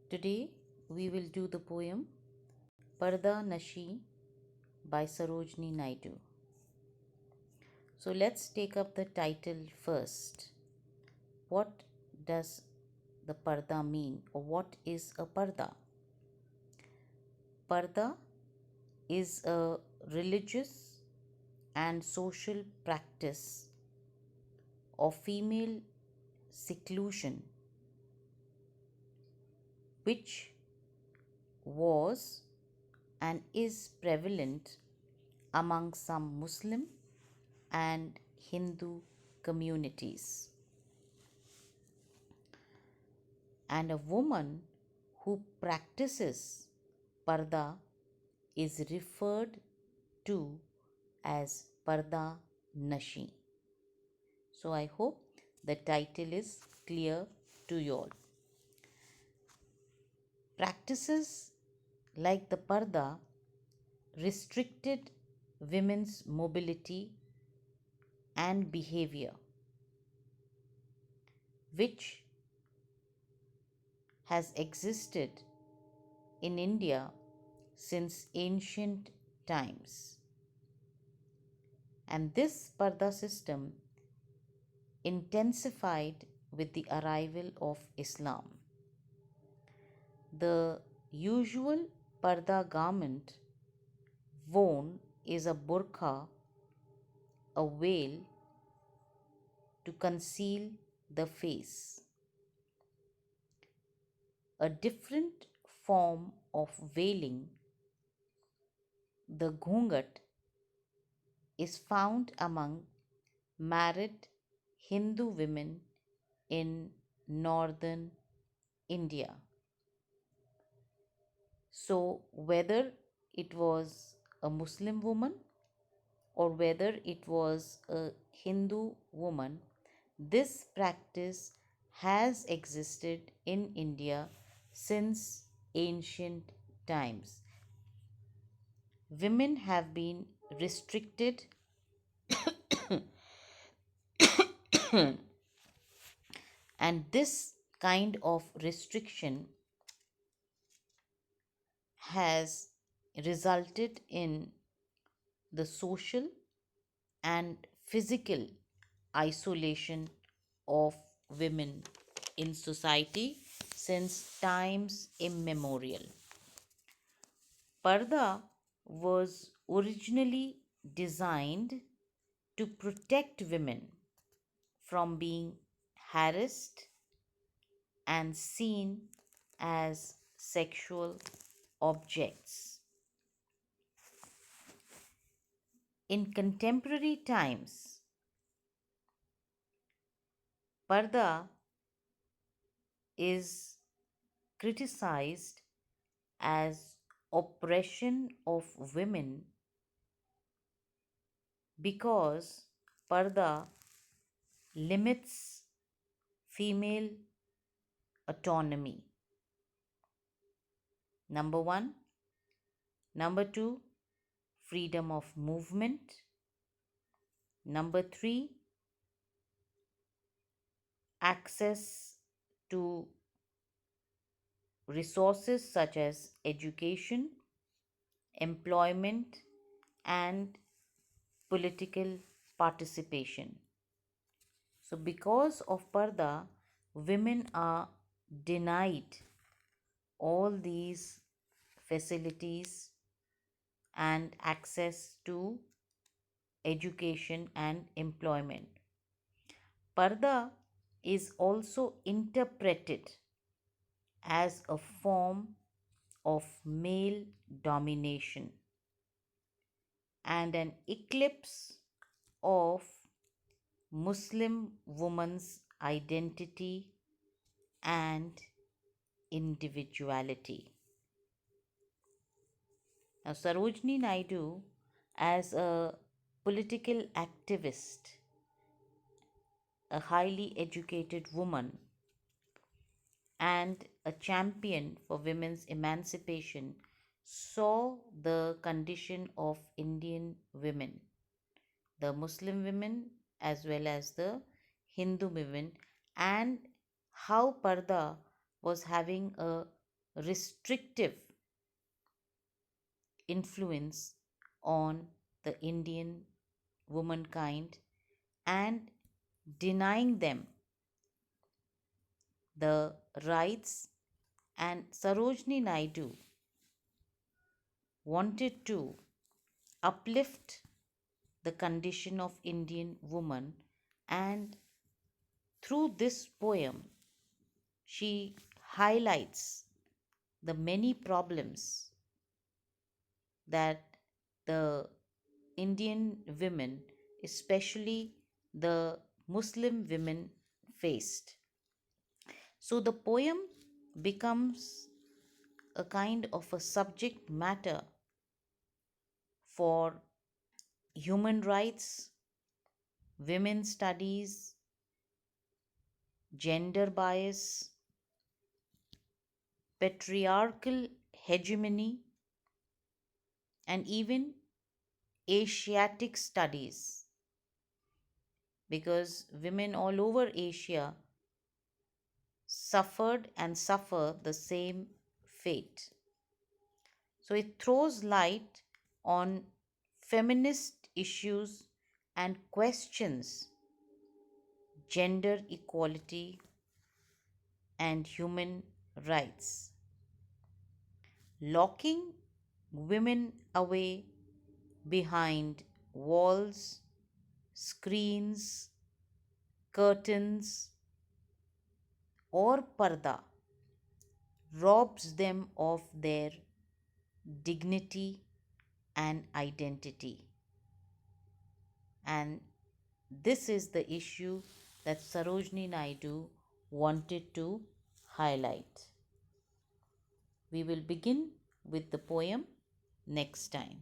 Today we will do the poem Purdahnashin by Sarojini Naidu. So let's take up the title first. What does the parda mean, or what is a parda? Parda is a religious and social practice of female seclusion which was and is prevalent among some Muslim and Hindu communities. And a woman who practices parda is referred to as Purdahnashin. So I hope the title is clear to you all. Practices like the parda restricted women's mobility and behavior, which has existed in India since ancient times. And this parda system intensified with the arrival of Islam. The usual parda garment worn is a burqa, a veil to conceal the face. A different form of veiling, the ghungat, is found among married Hindu women in northern India. So, whether it was a Muslim woman or whether it was a Hindu woman, this practice has existed in India since ancient times. Women have been restricted and this kind of restriction has resulted in the social and physical isolation of women in society since times immemorial. Parda was originally designed to protect women from being harassed and seen as sexual objects. In contemporary times, parda is criticized as oppression of women because parda limits female autonomy. Number one. Number two, freedom of movement. Number three, access to resources such as education, employment, and political participation. So, because of parda, women are denied all these facilities and access to education and employment. Parda is also interpreted as a form of male domination and an eclipse of Muslim woman's identity and individuality. Now, Sarojini Naidu, as a political activist, a highly educated woman, and a champion for women's emancipation, saw the condition of Indian women, the Muslim women as well as the Hindu women, and how parda was having a restrictive influence on the Indian womankind and denying them the rights. And Sarojini Naidu wanted to uplift the condition of Indian woman, and through this poem she highlights the many problems that the Indian women, especially the Muslim women, faced. So the poem becomes a kind of a subject matter for human rights, women's studies, gender bias, patriarchal hegemony, and even Asiatic studies, because women all over Asia suffered and suffer the same fate. So it throws light on feminist issues and questions gender equality and human rights, locking women away behind walls, screens, curtains, or parda robs them of their dignity and identity. And this is the issue that Sarojini Naidu wanted to highlight. We will begin with the poem next time.